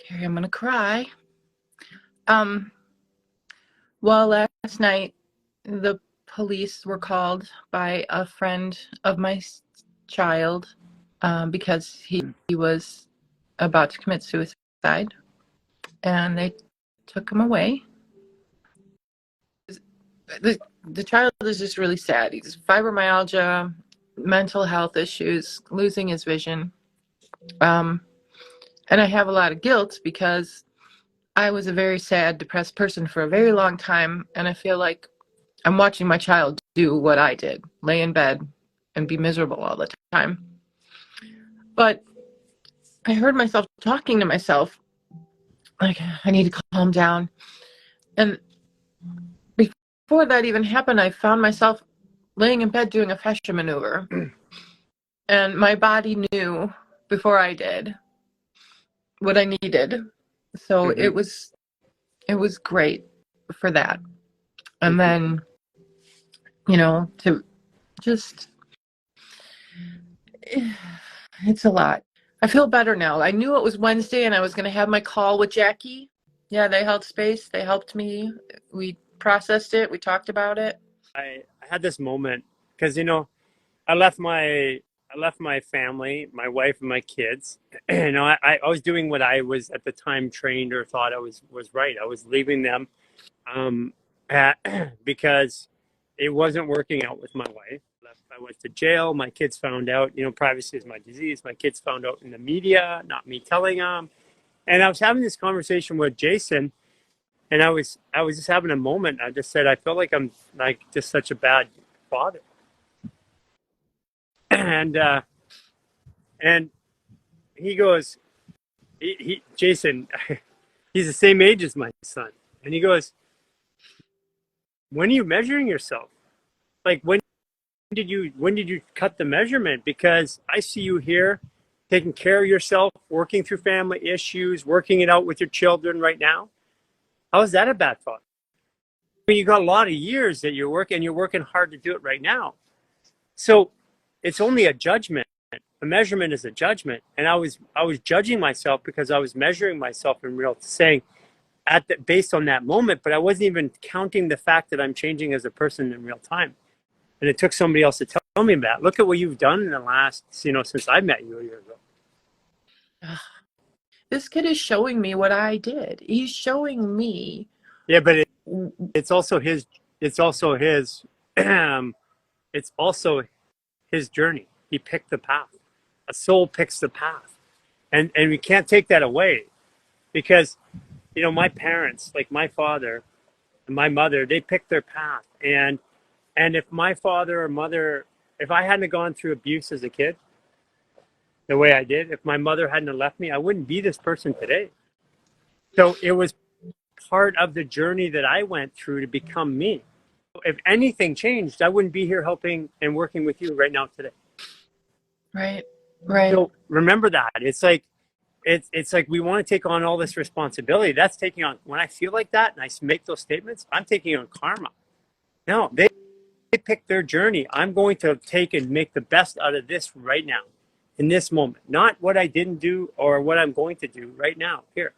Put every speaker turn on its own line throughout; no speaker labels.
Okay, I'm gonna cry. Um, well, last night the police were called by a friend of my child because he was about to commit suicide, and they took him away. The child is just really sad. He's fibromyalgia, mental health issues, losing his vision. Um, and I have a lot of guilt because I was a very sad, depressed person for a very long time, and I feel like I'm watching my child do what I did, lay in bed and be miserable all the time. But I heard myself talking to myself, like, I need to calm down. And before that even happened, I found myself laying in bed doing a fascia maneuver. And my body knew before I did what I needed. So
Mm-hmm.
it was great for that. And then, to just it's a lot. I feel better now. I knew it was Wednesday and I was going to have my call with Jackie. Yeah, they held space. They helped me. We processed it. We talked about it.
I had this moment because I left my I left my family, my wife and my kids. I was doing what I was at the time trained or thought I was right. I was leaving them um, at, because it wasn't working out with my wife. I went to jail. My kids found out. Privacy is my disease. My kids found out in the media, not me telling them. And I was having this conversation with Jason, and I was just having a moment. I just said I feel like I'm like just such a bad father, and and he goes, Jason, he's the same age as my son, and he goes, when are you measuring yourself? Like when did you cut the measurement? Because I see you here taking care of yourself, working through family issues, working it out with your children right now. How is that a bad thought? I mean, you got a lot of years that you're working hard to do it right now. So it's only a judgment. A measurement is a judgment. And I was judging myself because I was measuring myself in real saying based on that moment, but I wasn't even counting the fact that I'm changing as a person in real time. And it took somebody else to tell me that. Look at what you've done in the last, since I met you a year ago.
This kid is showing me what I did. He's showing me.
Yeah, but it's also his. It's also his. It's also his journey. He picked the path. A soul picks the path, and we can't take that away, because my parents, like my father and my mother, they picked their path, and if my father or mother, if I hadn't gone through abuse as a kid the way I did, if my mother hadn't left me, I wouldn't be this person today. So it was part of the journey that I went through to become me. If anything changed, I wouldn't be here helping and working with you right now today.
Right, right.
So remember that. It's like we want to take on all this responsibility. That's taking on, when I feel like that and I make those statements, I'm taking on karma. No, they picked their journey. I'm going to take and make the best out of this right now, in this moment. Not what I didn't do or what I'm going to do right now, here.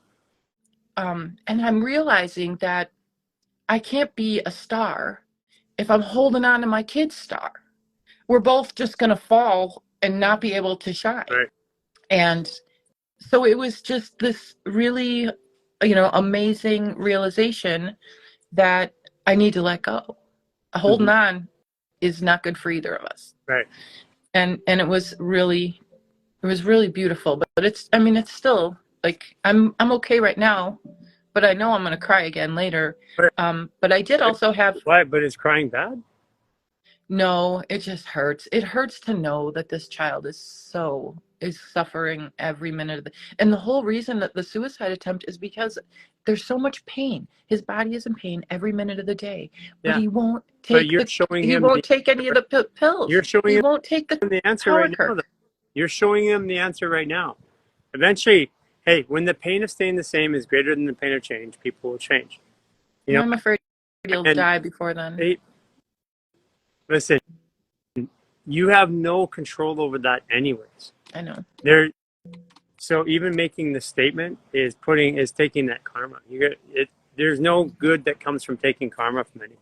And I'm realizing that I can't be a star if I'm holding on to my kid's star. We're both just going to fall and not be able to shine.
Right.
And so it was just this really, amazing realization that I need to let go. Holding
Mm-hmm.
on is not good for either of us.
Right.
And it was really beautiful. But it's still like I'm okay right now, but I know I'm gonna cry again later.
But,
But I did also have.
why? But is crying bad?
No, it just hurts. It hurts to know that this child is suffering every minute of and the whole reason that the suicide attempt is because there's so much pain. His body is in pain every minute of the day, but
Yeah.
he won't
But
take
you're showing
he
him
won't take any of the
you're
pills.
showing
He
him
won't take the
the answer
power
right now,
curve.
though. You're showing him the answer right now. Eventually, hey, when the pain of staying the same is greater than the pain of change, people will change. You know,
I'm afraid he'll
and
die before then.
they listen. You have no control over that, anyways.
I know.
There, So even making the statement is taking that karma. You get it. There's no good that comes from taking karma from anybody.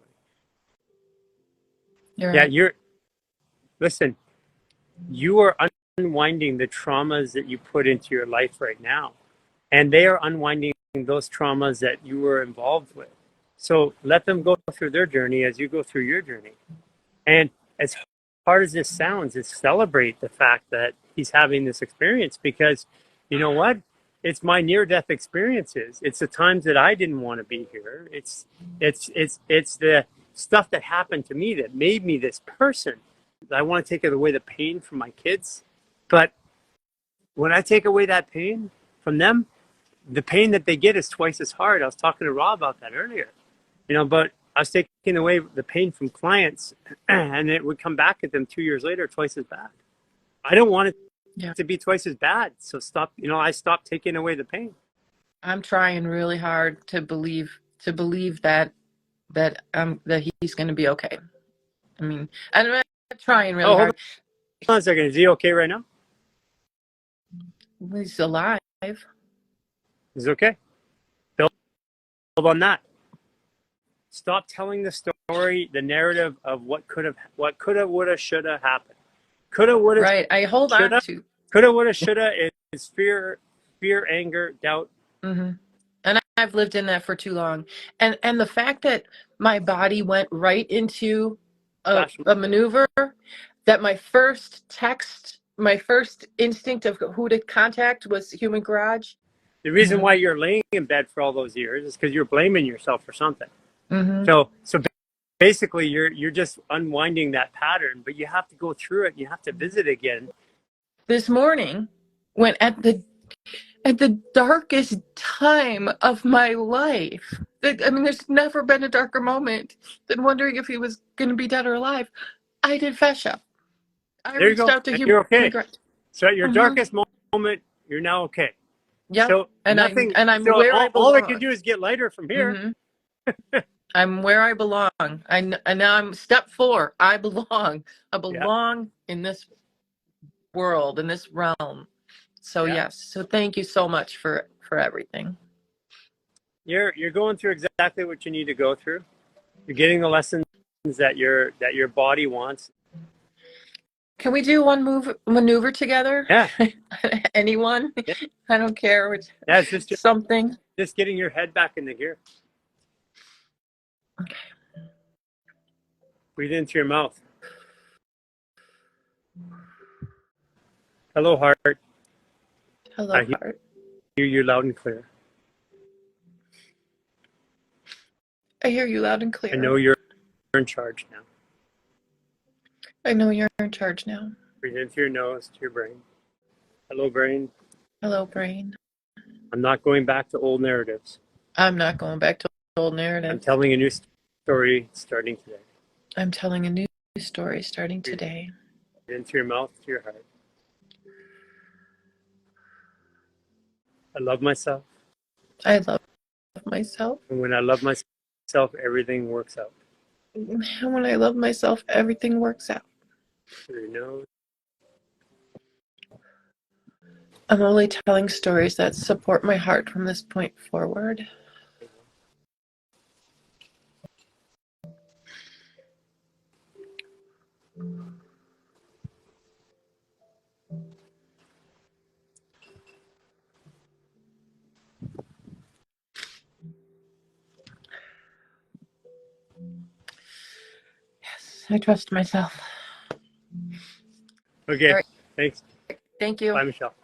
You're
Yeah,
right.
listen. You are unwinding the traumas that you put into your life right now, and they are unwinding those traumas that you were involved with. So let them go through their journey as you go through your journey. And as hard as this sounds, is celebrate the fact that he's having this experience, because you know what? It's my near-death experiences. It's the times that I didn't want to be here. It's the stuff that happened to me that made me this person. I want to take away the pain from my kids, but when I take away that pain from them, the pain that they get is twice as hard. I was talking to Rob about that earlier, but I was taking away the pain from clients and it would come back at them 2 years later, twice as bad. I don't want it
Yeah.
to be twice as bad. So I stopped taking away the pain.
I'm trying really hard to believe that he's going to be okay. I mean, I'm trying really
Oh, hold
hard.
on a second. Is he okay right now?
He's alive.
He's okay. Build on that. Stop telling the story, the narrative of what could have, woulda, shoulda happened. Coulda, woulda,
Right. I hold on
shoulda.
to.
Coulda, woulda, shoulda is fear, anger, doubt.
Hmm. And I've lived in that for too long. And the fact that my body went right into
Flash.
a maneuver, that my first instinct of who to contact was Human Garage.
The reason why you're laying in bed for all those years is because you're blaming yourself for something.
Mm-hmm.
So basically, you're just unwinding that pattern, but you have to go through it. And you have to visit again.
This morning, when at the darkest time of my life, I mean, there's never been a darker moment than wondering if he was going to be dead or alive. I did Fesha. I
There you
reached
go,
out to
and
Human
you're okay.
Garage.
So at your
Mm-hmm.
darkest moment, you're now okay.
Yep.
So
And
nothing.
I'm
So
where I
all it can
belong.
do is get lighter from here.
Mm-hmm. I'm where I belong. And now I'm step 4. I belong. I
Yeah,
belong in this world, in this realm. So
yeah.
yes. So thank you so much for everything.
You're going through exactly what you need to go through. You're getting the lessons that your body wants.
Can we do one maneuver together?
Yeah,
Anyone?
yeah,
I don't care. It's
yeah. It's
something.
just getting your head back in the gear. Breathe into your mouth. Hello, heart.
Hello,
I
heart.
hear you loud and clear.
I hear you loud and
I
clear.
know you're in charge now.
I know you're in charge now.
Breathe in through your nose to your brain. Hello, brain.
Hello, brain.
I'm not going back to old narratives.
I'm not going back to old
I'm
narratives.
telling a new story starting today.
I'm telling a new story starting
Breathe
today.
in through your mouth to your heart. I love myself.
I love myself.
And when I love myself, everything works out.
And when I love myself, everything works out.
Through your nose.
I'm only telling stories that support my heart from this point forward. Yes, I trust myself.
Okay.
All right.
Thanks.
Thank you.
Bye, Michelle.